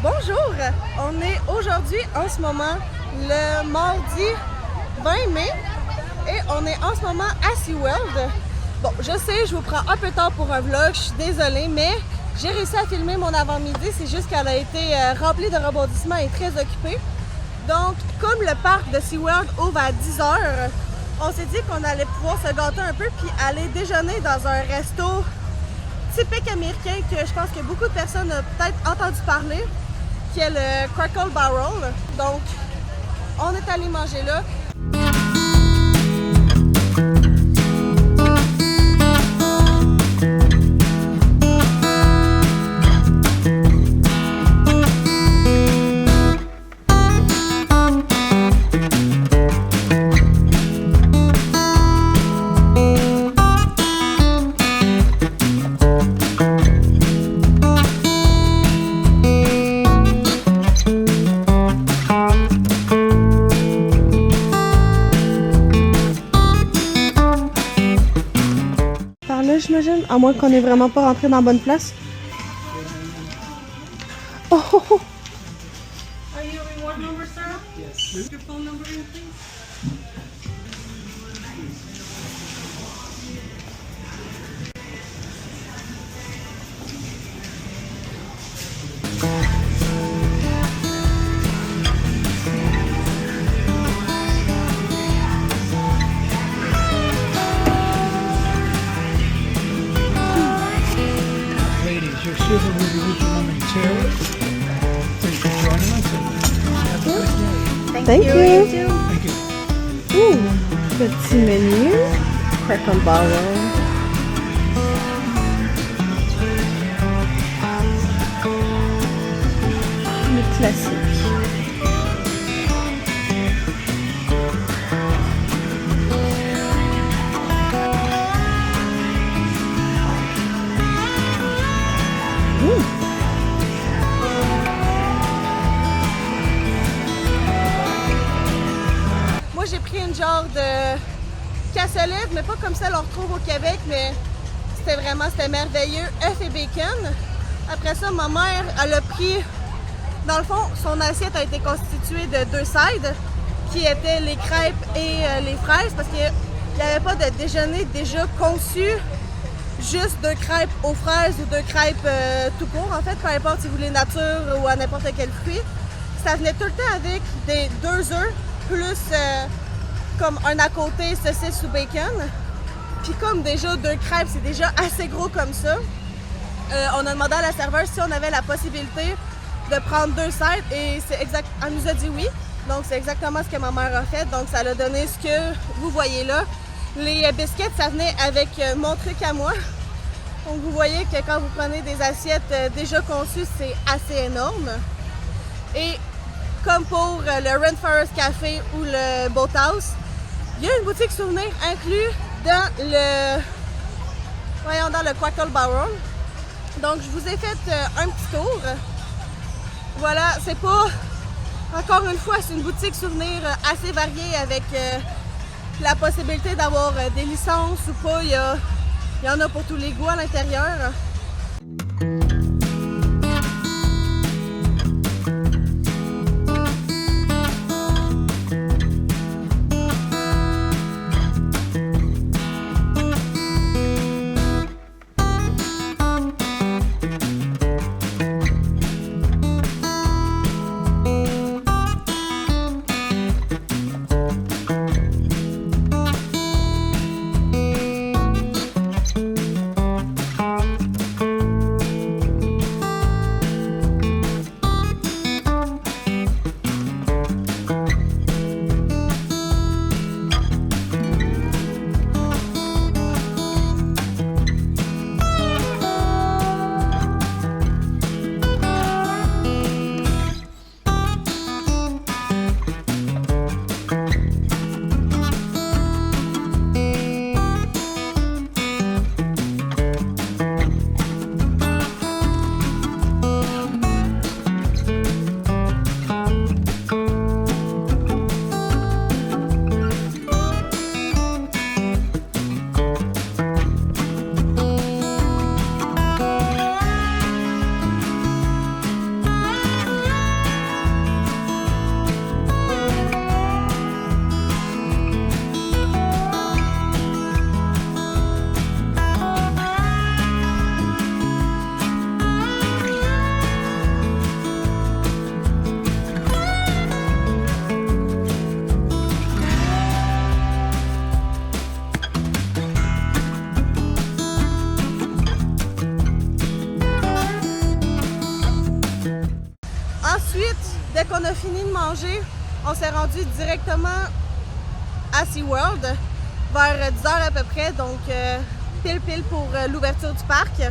Bonjour, on est aujourd'hui en ce moment le mardi 20 mai et on est en ce moment à SeaWorld. Bon, je sais, je vous prends un peu tard pour un vlog, je suis désolée, mais j'ai réussi à filmer mon avant-midi, c'est juste qu'elle a été remplie de rebondissements et très occupée. Donc, comme le parc de SeaWorld ouvre à 10h, on s'est dit qu'on allait pouvoir se gâter un peu puis aller déjeuner dans un resto typique américain que je pense que beaucoup de personnes ont peut-être entendu parler, qui est le Crackle Barrel. Donc, on est allé manger là. J'imagine, à moins qu'on n'ait vraiment pas rentré dans la bonne place. Oh, oh, oh. Are you a reward number, sir? Yes. Your phone number in, please. Your server will be with you momentarily. Thank you for joining us. Have a good day. Thank you. Thank you. Ouh, petit menu. Crackle Barrel. Le classique. Moi, j'ai pris une genre de cassolette, mais pas comme celle qu'on retrouve au Québec, mais c'était merveilleux. Œufs et bacon. Après ça, ma mère, elle a pris, dans le fond, son assiette a été constituée de 2 sides, qui étaient les crêpes et les fraises, parce qu'il n'y avait pas de déjeuner déjà conçu, juste 2 crêpes aux fraises ou 2 crêpes tout court, en fait, peu importe si vous voulez nature ou à n'importe quel fruit. Ça venait tout le temps avec des 2 œufs, plus comme un à côté saucisse ou bacon. Puis comme déjà 2 crêpes, c'est déjà assez gros comme ça. On a demandé à la serveuse si on avait la possibilité de prendre 2 sides et elle nous a dit oui. Donc c'est exactement ce que ma mère a fait. Donc ça a donné ce que vous voyez là. Les biscuits, ça venait avec mon truc à moi. Donc vous voyez que quand vous prenez des assiettes déjà conçues, c'est assez énorme. Et comme pour le Rainforest Café ou le Boathouse, il y a une boutique souvenir inclus dans le Crackle Barrel. Donc je vous ai fait un petit tour. Voilà, c'est pas, encore une fois, c'est une boutique souvenir assez variée avec la possibilité d'avoir des licences ou pas. Il y en a pour tous les goûts à l'intérieur. Ensuite, dès qu'on a fini de manger, on s'est rendu directement à SeaWorld vers 10 h à peu près, donc pile pour l'ouverture du parc.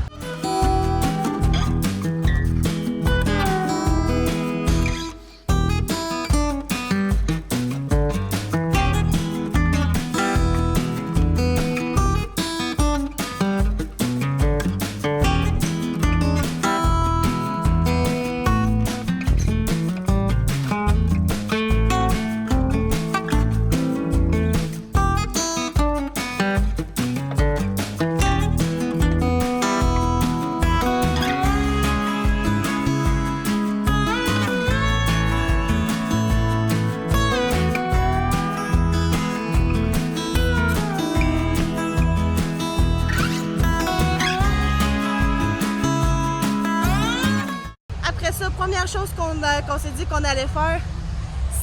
Première chose qu'on s'est dit qu'on allait faire,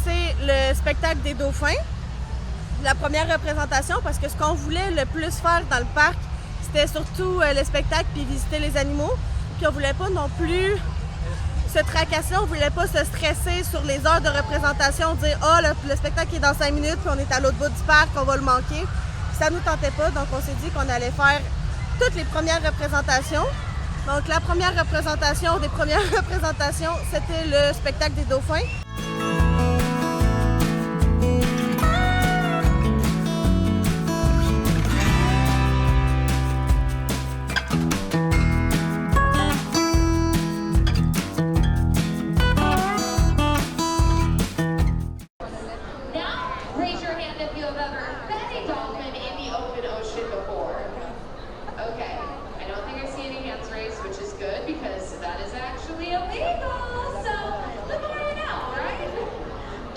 c'est le spectacle des dauphins. La première représentation, parce que ce qu'on voulait le plus faire dans le parc, c'était surtout le spectacle puis visiter les animaux. Puis on voulait pas non plus se tracasser, on voulait pas se stresser sur les heures de représentation, dire « Ah, le spectacle est dans 5 minutes, puis on est à l'autre bout du parc, on va le manquer. » Ça nous tentait pas, donc on s'est dit qu'on allait faire toutes les premières représentations. Donc la première représentation des premières représentations, c'était le spectacle des dauphins.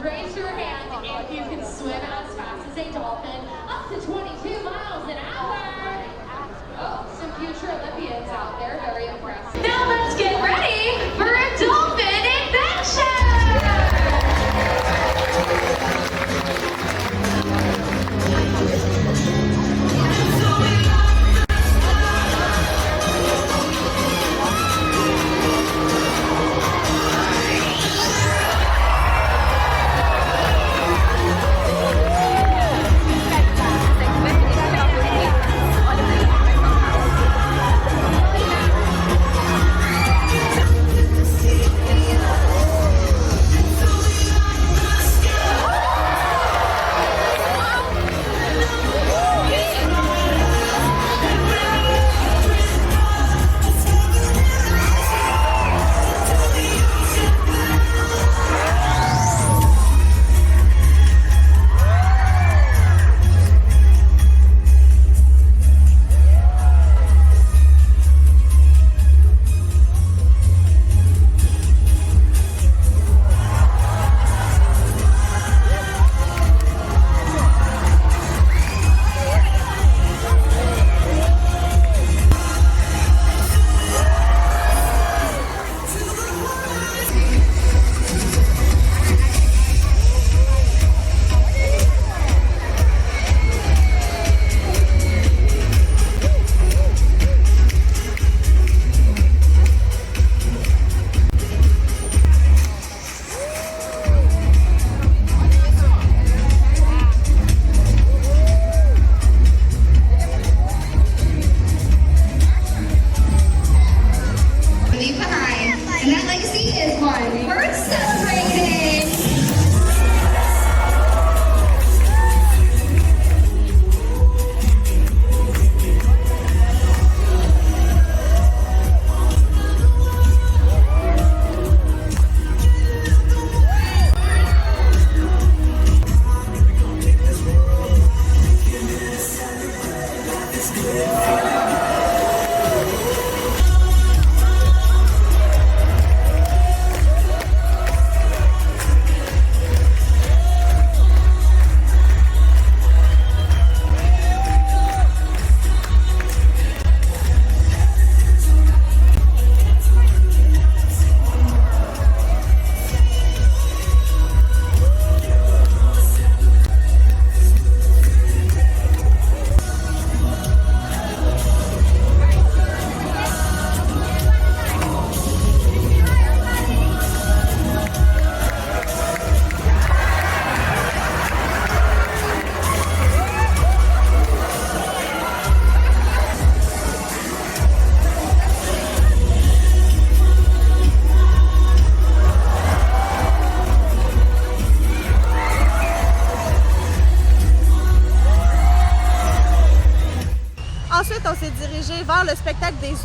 Raise your hand if you can swim as fast as a dolphin, up to 22 miles an hour. Oh, some future Olympians out there, very impressive. Now let's get ready for a dolphin adventure! dirigé vers le spectacle des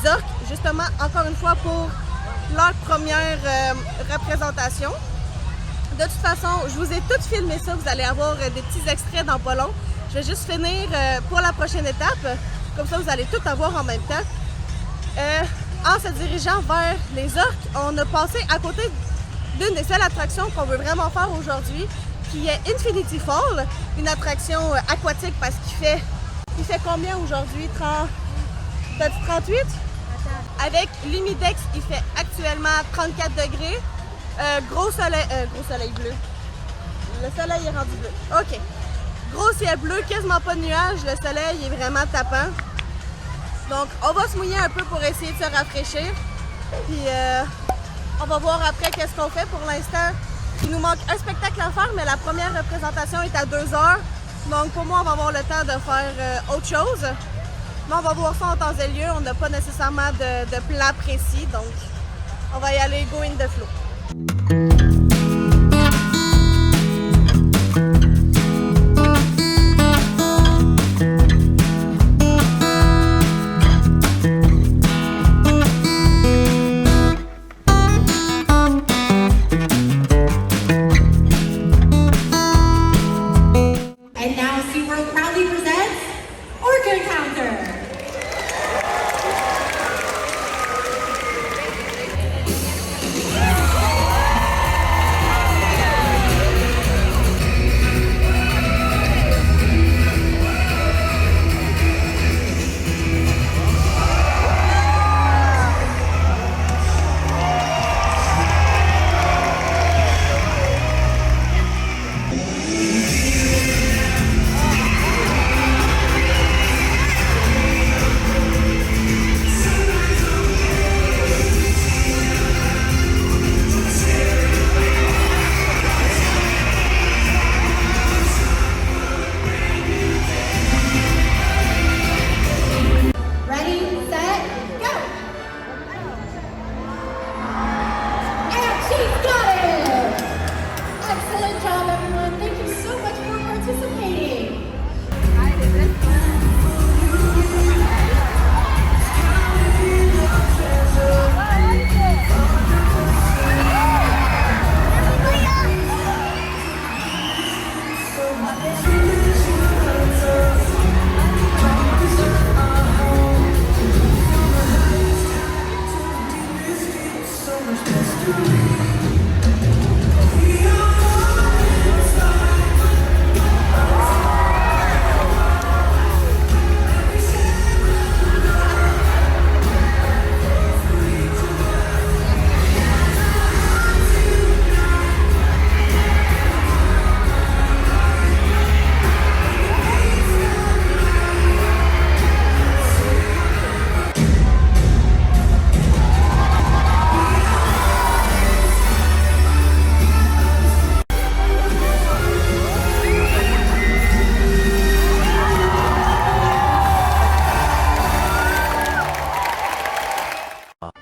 orques, justement, encore une fois, pour leur première représentation. De toute façon, je vous ai tout filmé ça, vous allez avoir des petits extraits dans pas long. Je vais juste finir pour la prochaine étape, comme ça vous allez tout avoir en même temps. En se dirigeant vers les orques, on a passé à côté d'une des seules attractions qu'on veut vraiment faire aujourd'hui, qui est Infinity Fall, une attraction aquatique parce il fait combien aujourd'hui? 38? Avec l'humidex, il fait actuellement 34 degrés. Gros soleil bleu. Le soleil est rendu bleu. OK. Gros ciel bleu, quasiment pas de nuages. Le soleil est vraiment tapant. Donc, on va se mouiller un peu pour essayer de se rafraîchir. Puis, on va voir après qu'est-ce qu'on fait. Pour l'instant, il nous manque un spectacle à faire, mais la première représentation est à 2 heures. Donc, pour moi, on va avoir le temps de faire autre chose. Mais on va voir ça en temps et lieu. On n'a pas nécessairement de plan précis. Donc, on va y aller go in the flow.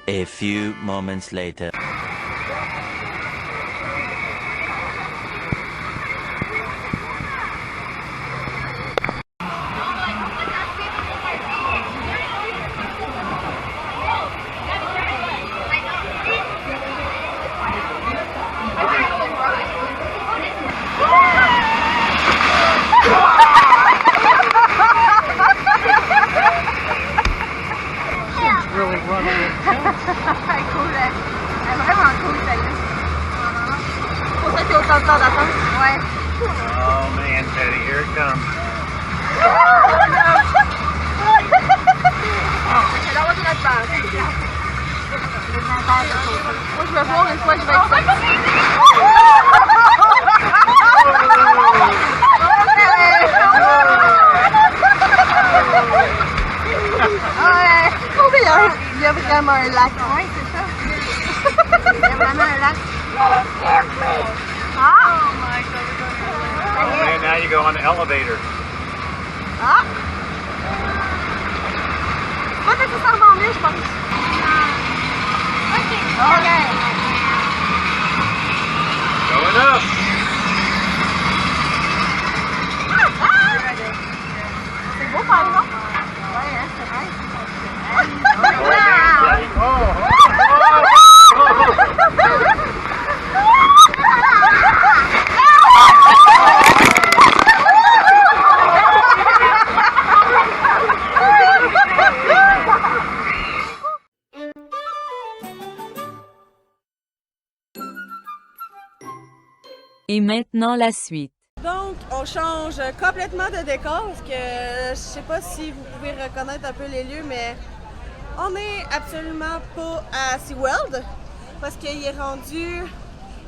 A few moments later. Oh man, Teddy, here it comes. That wasn't as bad. Moi, je vais voir une fois, je vais être il y a vraiment un lac. Oui, c'est ça. Il y a vraiment un lac. Ah! Oh man, now you go on the elevator. Ah! Pas nécessairement mieux, je pense. OK. Going up. C'est beau, par exemple. Et maintenant la suite. Donc, on change complètement de décor parce que je sais pas si vous pouvez reconnaître un peu les lieux, mais on est absolument pas à SeaWorld parce qu'il est rendu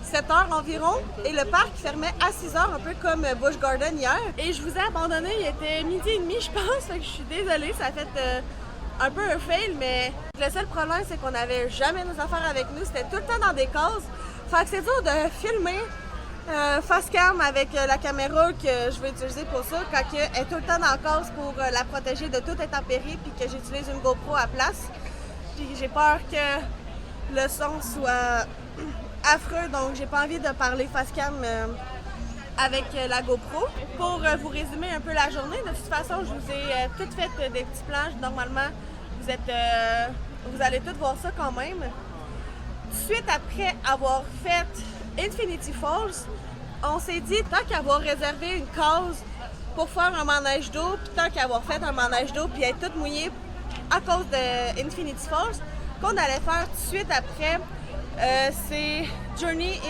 7 h environ et le parc fermait à 6 h, un peu comme Busch Garden hier. Et je vous ai abandonné, il était 12h30 je pense, fait que je suis désolée, ça a fait un peu un fail, mais le seul problème c'est qu'on n'avait jamais nos affaires avec nous, c'était tout le temps dans des cases. Fait que c'est dur de filmer face cam avec la caméra que je vais utiliser pour ça quand elle est tout le temps dans la case pour la protéger de toute intempérie puis que j'utilise une GoPro à place. Puis j'ai peur que le son soit affreux, donc j'ai pas envie de parler face cam avec la GoPro. Pour vous résumer un peu la journée, de toute façon, je vous ai tout fait des petits plans. Normalement, vous allez tout voir ça quand même. Tout de suite après avoir fait Infinity Falls, on s'est dit, tant qu'avoir réservé une case pour faire un manège d'eau, puis tant qu'avoir fait un manège d'eau, puis être toute mouillée à cause de Infinity Falls, qu'on allait faire tout de suite après, c'est Journey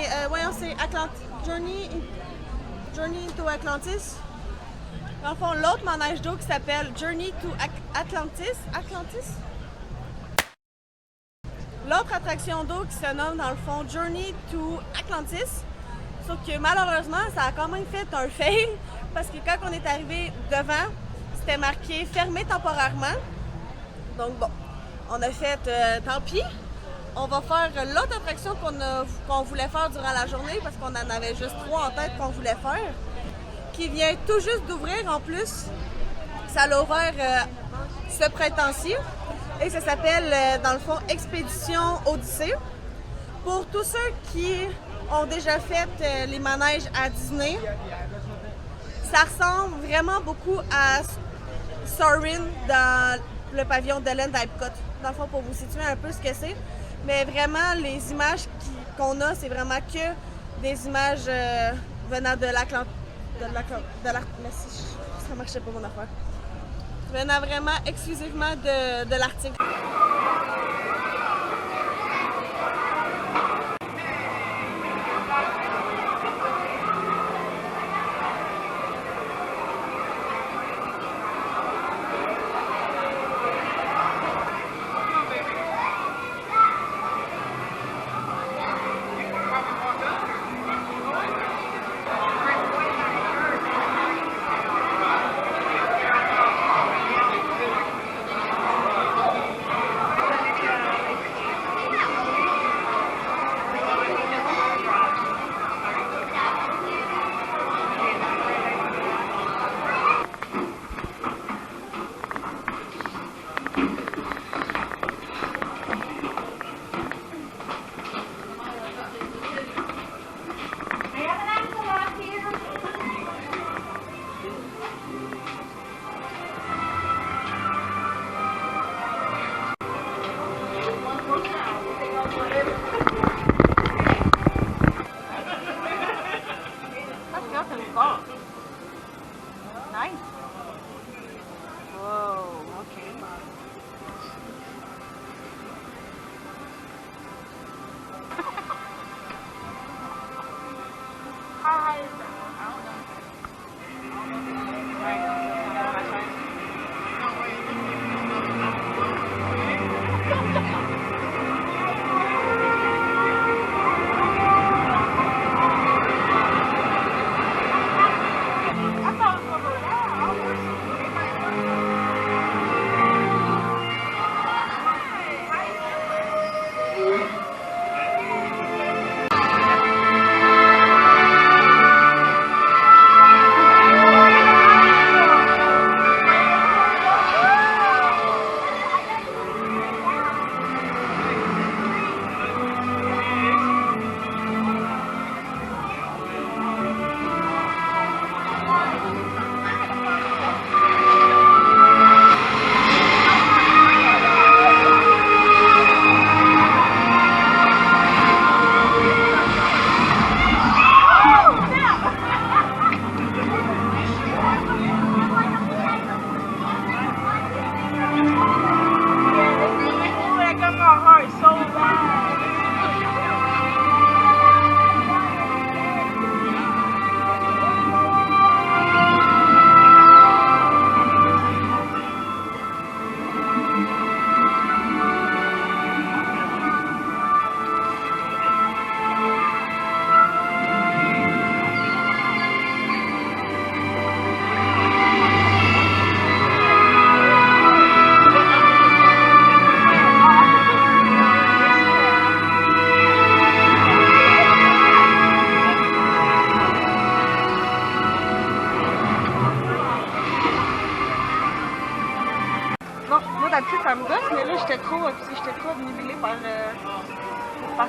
to Atlantis. Dans le fond, l'autre manège d'eau qui s'appelle Journey to Atlantis. L'autre attraction d'eau qui se nomme dans le fond Journey to Atlantis. Sauf que malheureusement, ça a quand même fait un fail parce que quand on est arrivé devant, c'était marqué fermé temporairement. Donc bon, on a fait tant pis. On va faire l'autre attraction qu'on voulait faire durant la journée parce qu'on en avait juste 3 en tête qu'on voulait faire, qui vient tout juste d'ouvrir en plus. Ça l'a ouvert ce printemps-ci et ça s'appelle dans le fond Expédition Odyssée. Pour tous ceux qui ont déjà fait les manèges à Disney, ça ressemble vraiment beaucoup à Soarin' dans le pavillon de l'Inde à Epcot. Dans le fond, pour vous situer un peu ce que c'est. Mais vraiment, les images qu'on a, c'est vraiment que des images venant de l'Atlantique. Merci, ça marchait pas mon affaire. Venant vraiment exclusivement de l'Arctique.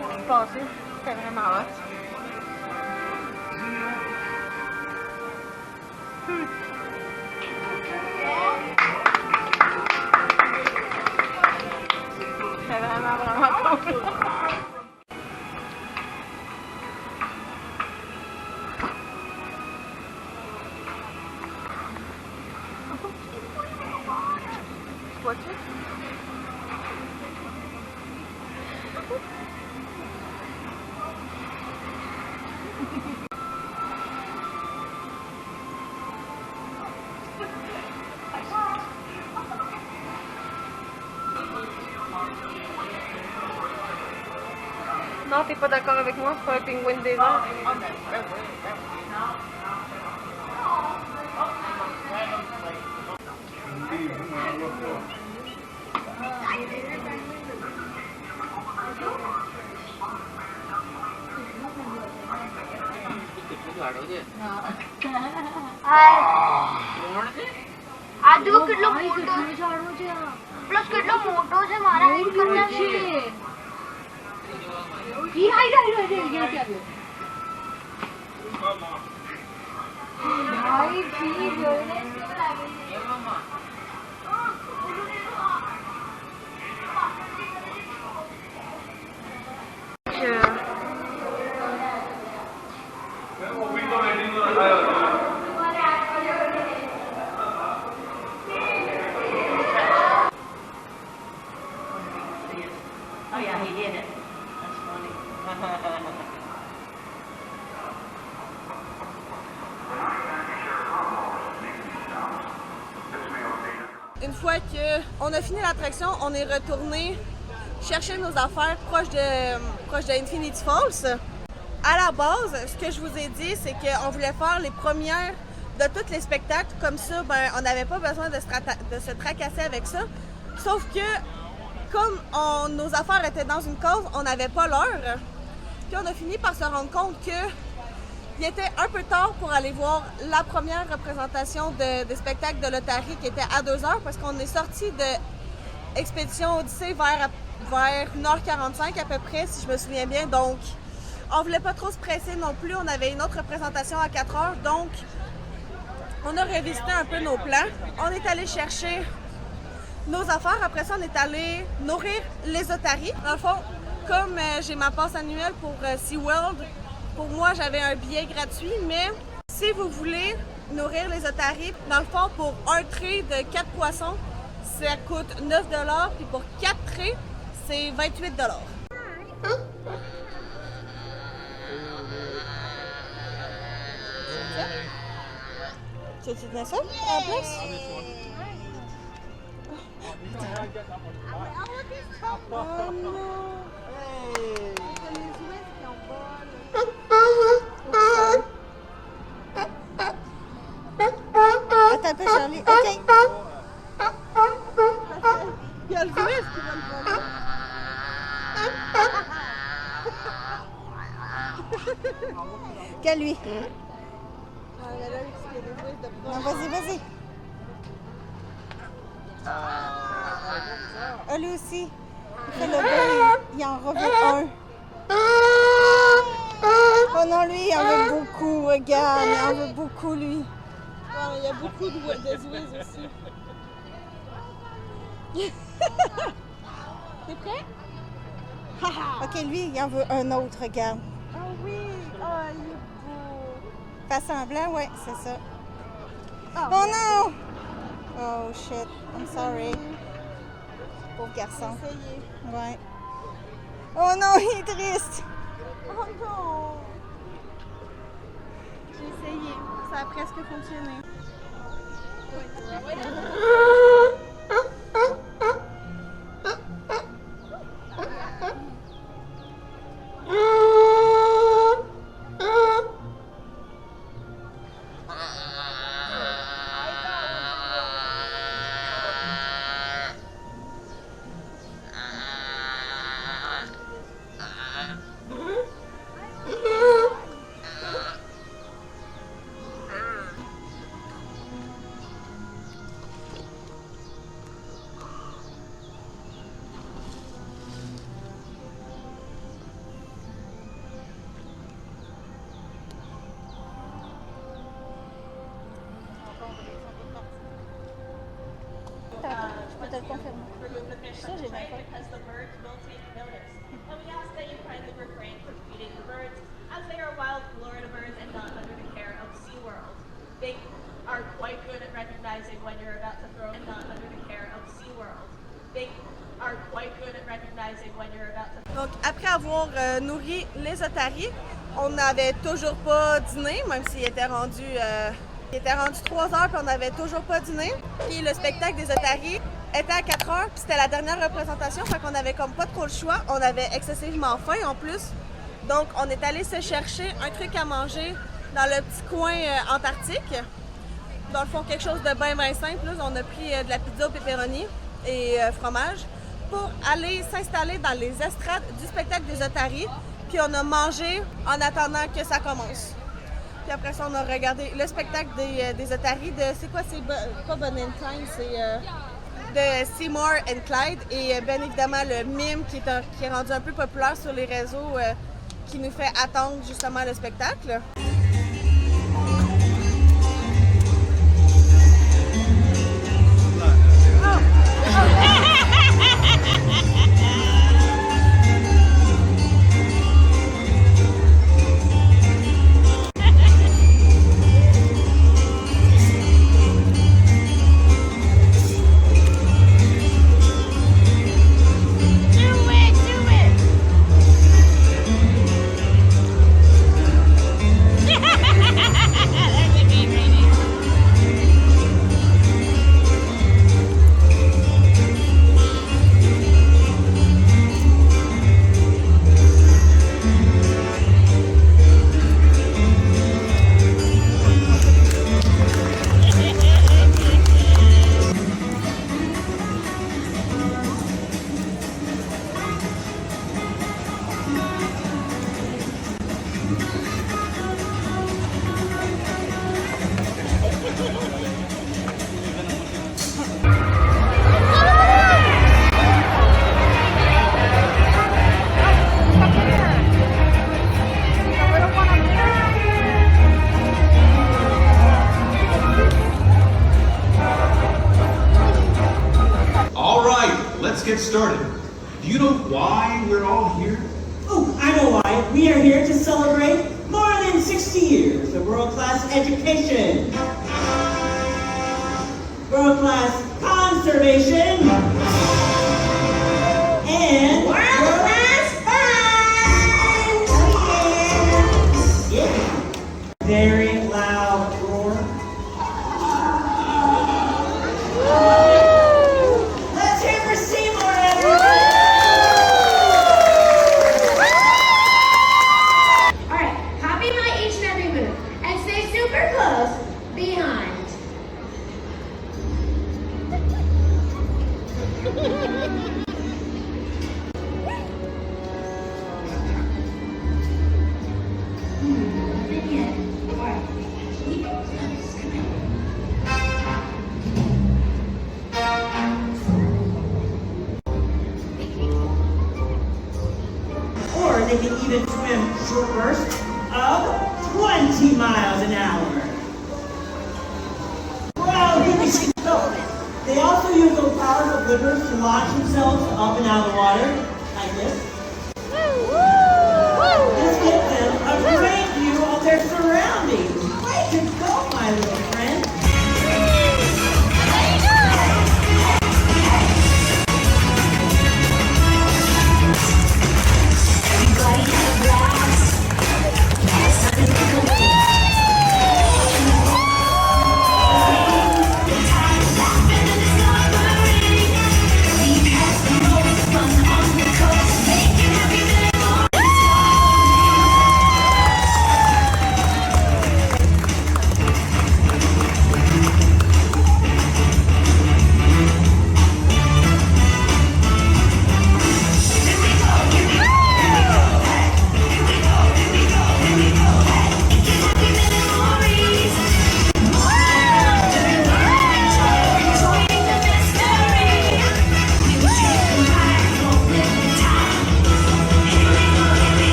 la fois passée. C'était vraiment hot. C'est vraiment cool. Vois-tu? Non, t'es pas d'accord avec moi, c'est pas un pingouin des airs. आजू किलो मोटो plus kilo मोटो से मारा है करना चाहिए ये हाइड ये क्या है भाई ठीक है Oh yeah, he did it. That's funny. Une fois qu'on a fini l'attraction, on est retourné chercher nos affaires proche de Infinity Falls. À la base, ce que je vous ai dit, c'est qu'on voulait faire les premières de tous les spectacles. Comme ça, ben, on n'avait pas besoin de se tracasser avec ça. Sauf que, comme nos affaires étaient dans une case, on n'avait pas l'heure. Puis on a fini par se rendre compte qu'il était un peu tard pour aller voir la première représentation de spectacle de l'Otari qui était à 2h parce qu'on est sorti de Expédition Odyssée vers 1h45 à peu près, si je me souviens bien. Donc, on voulait pas trop se presser non plus. On avait une autre représentation à 4h. Donc, on a revisité un peu nos plans. On est allé chercher nos affaires. Après ça, on est allé nourrir les otaries. Dans le fond, comme j'ai ma passe annuelle pour SeaWorld, pour moi, j'avais un billet gratuit, mais si vous voulez nourrir les otaries, dans le fond, pour un trait de 4 poissons, ça coûte 9 $, puis pour 4 traits, c'est 28 $. Tu veux tenir ça à la place? Oh non! Attends un peu, Charlie. OK. Il y a le Louis qui va me prendre. Quel lui? Non, vas-y, vas-y. Ah, lui aussi. Il fait le bruit. Il en reveut un. Oh non, lui, il en veut beaucoup. Regarde, il en veut beaucoup, lui. Oh, il y a beaucoup de zouiz aussi. T'es prêt? Ok, lui, il en veut un autre, regarde. Oh oui, oh, il est beau. Fais semblant, ouais, c'est ça. Oh non! Oh shit, I'm sorry. Pauvre garçon. J'ai essayé. Ouais. Oh non, il est triste. Oh non! J'ai essayé. Ça a presque fonctionné. avoir nourri les otaries. On n'avait toujours pas dîné, même s'il était rendu 3 heures puis on n'avait toujours pas dîné. Puis le spectacle des otaries était à 4 heures, puis c'était la dernière représentation, fait qu'on avait comme pas trop le choix. On avait excessivement faim en plus. Donc on est allé se chercher un truc à manger dans le petit coin antarctique. Dans le fond, quelque chose de bien simple. Là. On a pris de la pizza au pepperoni et fromage pour aller s'installer dans les estrades du spectacle des otaries. Puis on a mangé en attendant que ça commence. Puis après ça, on a regardé le spectacle des otaries de... C'est quoi? C'est pas Bonnie and Clyde, c'est de Seymour and Clyde. Et bien évidemment, le mime qui est rendu un peu populaire sur les réseaux qui nous fait attendre justement le spectacle. Get started. Do you know why we're all here? Oh, I know why. We are here to celebrate more than 60 years of world-class education, world-class conservation, and world-class fun! Oh, yeah. Yeah. Very loud roar. They can even swim short bursts of 20 miles an hour. Wow, they also use those powers of flippers to launch themselves up and out of the water, like this. This gives them a great view of their surroundings. Way to go, my little friend.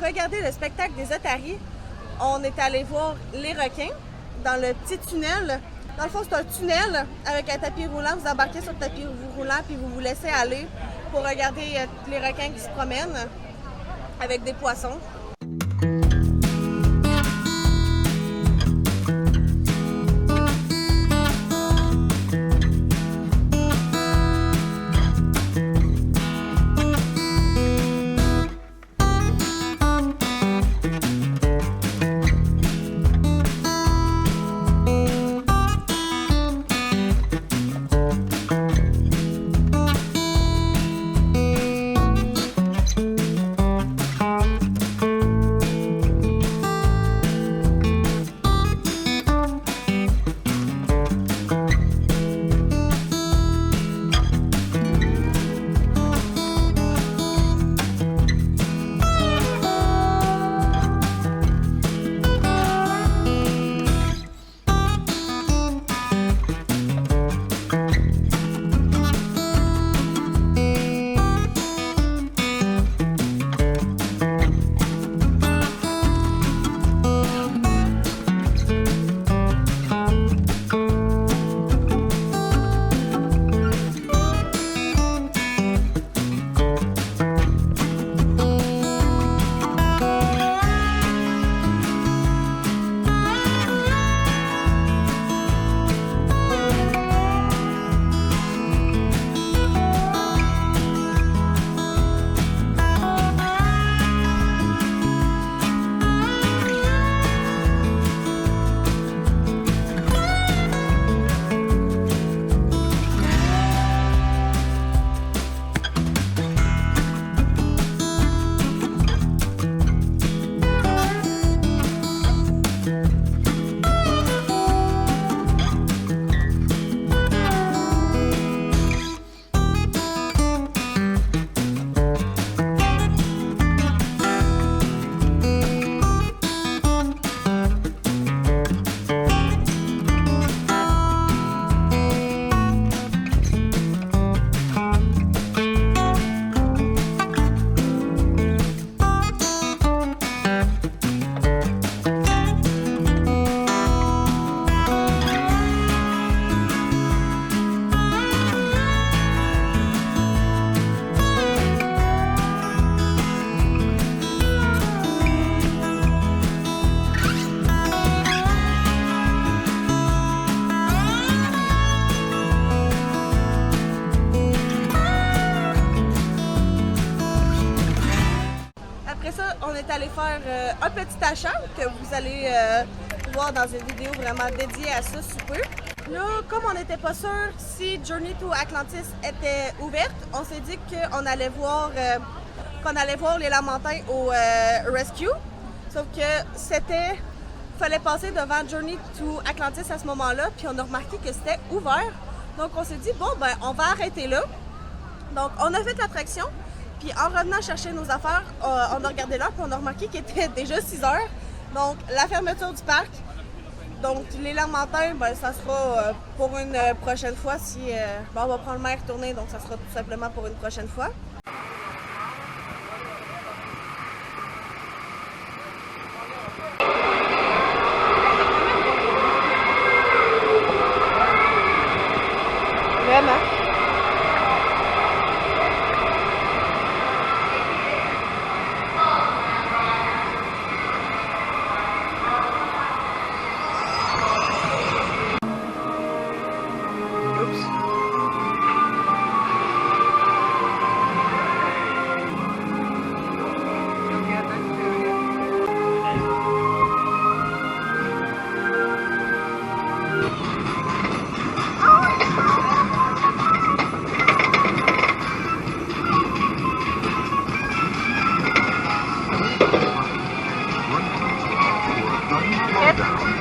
regarder le spectacle des otaries, on est allé voir les requins dans le petit tunnel. Dans le fond, c'est un tunnel avec un tapis roulant. Vous embarquez sur le tapis roulant puis vous vous laissez aller pour regarder les requins qui se promènent avec des poissons. Aller faire un petit achat que vous allez voir dans une vidéo vraiment dédiée à ça sous peu. Là, comme on n'était pas sûr si Journey to Atlantis était ouverte, on s'est dit qu'on allait voir les Lamentins au Rescue. Sauf que fallait passer devant Journey to Atlantis à ce moment-là, puis on a remarqué que c'était ouvert. Donc on s'est dit, bon, ben on va arrêter là. Donc on a fait l'attraction. Puis en revenant chercher nos affaires, on a regardé l'heure et on a remarqué qu'il était déjà 6 heures. Donc la fermeture du parc. Donc les Lamentins, ben, ça sera pour une prochaine fois. On va prendre le mer tourner, donc ça sera tout simplement pour une prochaine fois. Vraiment.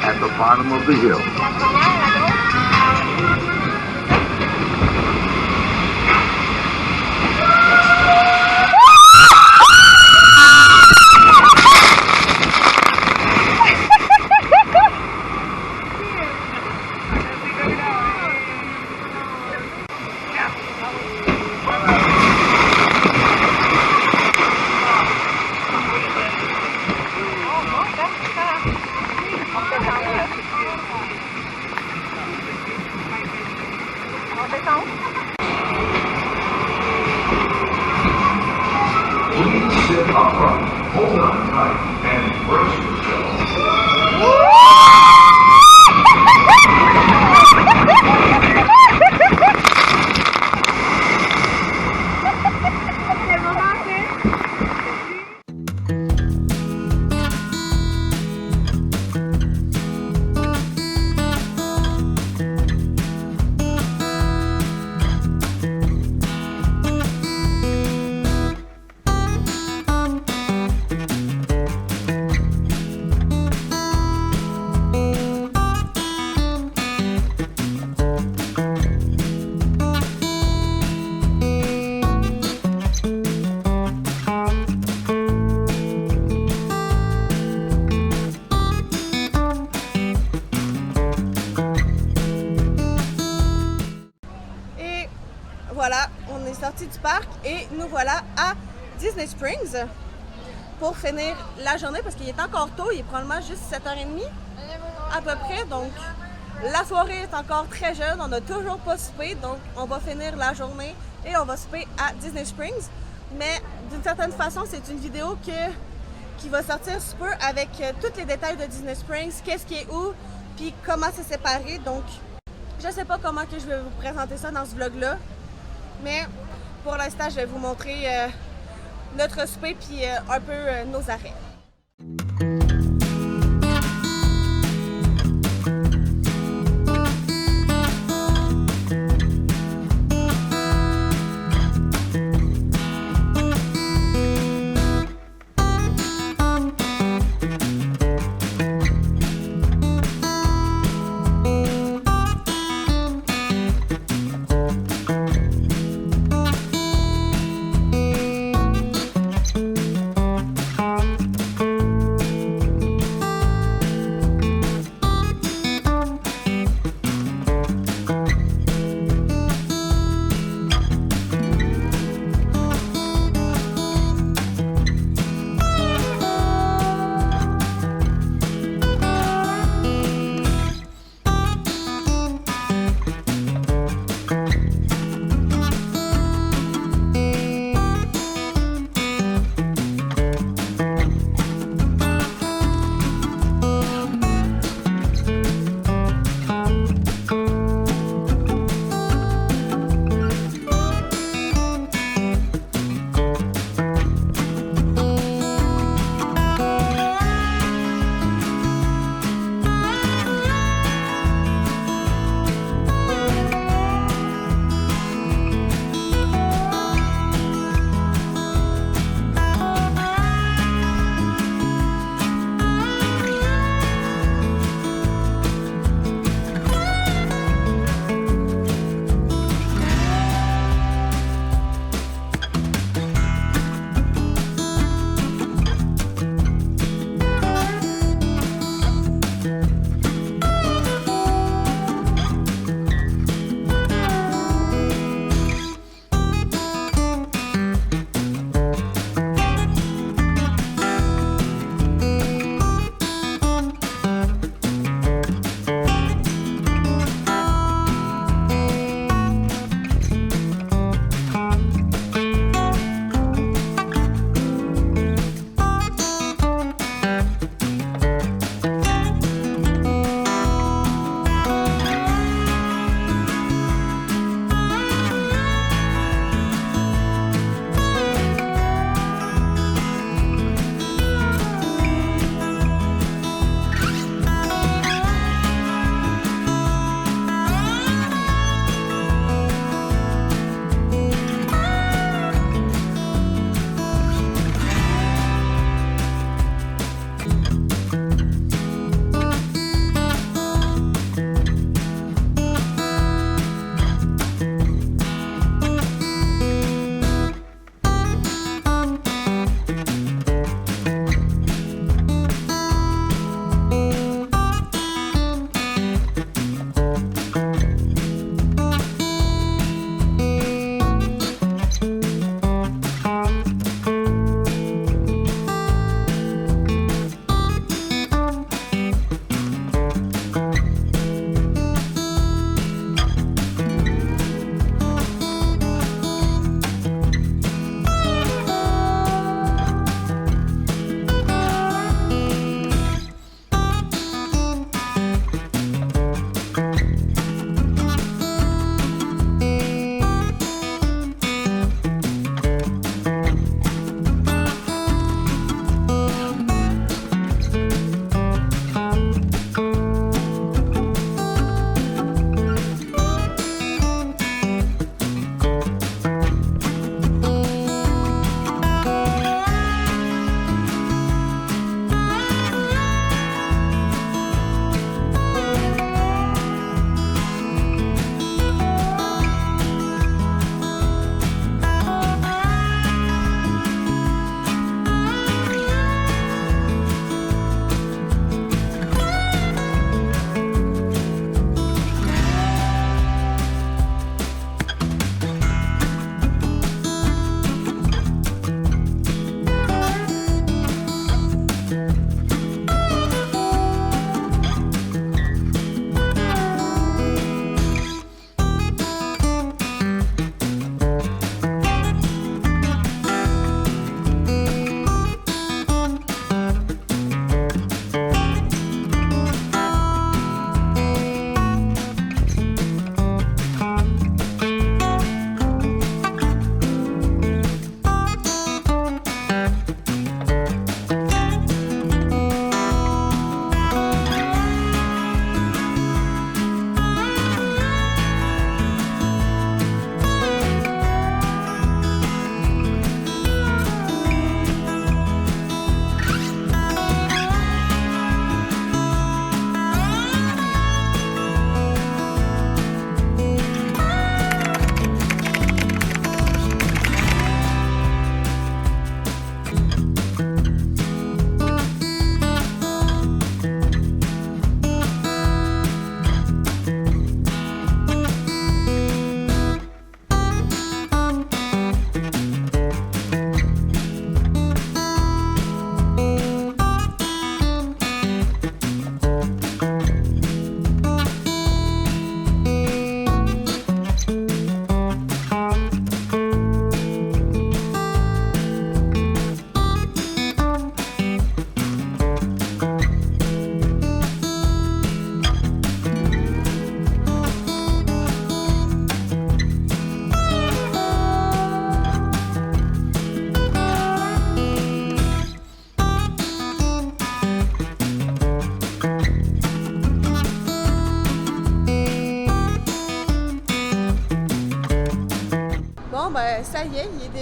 At the bottom of the hill. Sit upright, hold on tight, and brace yourself. Voilà, on est sorti du parc et nous voilà à Disney Springs pour finir la journée parce qu'il est encore tôt, il est probablement juste 7h30 à peu près, donc la soirée est encore très jeune, on n'a toujours pas soupé, donc on va finir la journée et on va souper à Disney Springs. Mais d'une certaine façon, c'est une vidéo qui va sortir sous peu avec tous les détails de Disney Springs, qu'est-ce qui est où, puis comment c'est séparé. Donc, je sais pas comment que je vais vous présenter ça dans ce vlog-là, mais pour l'instant, je vais vous montrer notre souper puis un peu nos arrêts.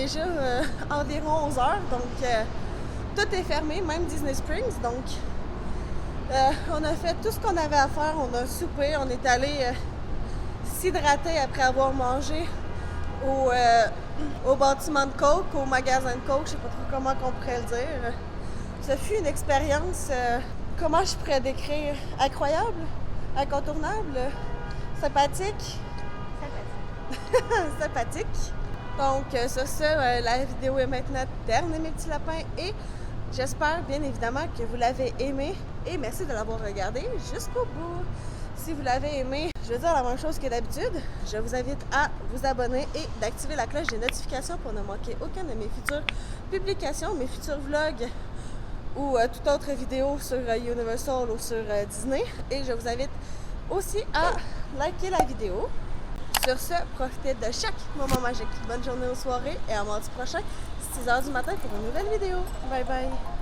déjà environ 11 heures, donc tout est fermé, même Disney Springs. Donc, on a fait tout ce qu'on avait à faire. On a soupé, on est allé s'hydrater après avoir mangé au bâtiment de Coke, au magasin de Coke, je sais pas trop comment on pourrait le dire. Ce fut une expérience, comment je pourrais décrire, incroyable, incontournable, sympathique. Sympathique. Donc, sur ça, la vidéo est maintenant terminée, mes petits lapins, et j'espère bien évidemment que vous l'avez aimé, et merci de l'avoir regardé jusqu'au bout. Si vous l'avez aimé, je vais dire la même chose que d'habitude. Je vous invite à vous abonner et d'activer la cloche des notifications pour ne manquer aucune de mes futures publications, mes futurs vlogs ou toute autre vidéo sur Universal ou sur Disney. Et je vous invite aussi à liker la vidéo. Sur ce, profitez de chaque moment magique. Bonne journée ou soirée et à mardi prochain, 6h du matin pour une nouvelle vidéo. Bye bye!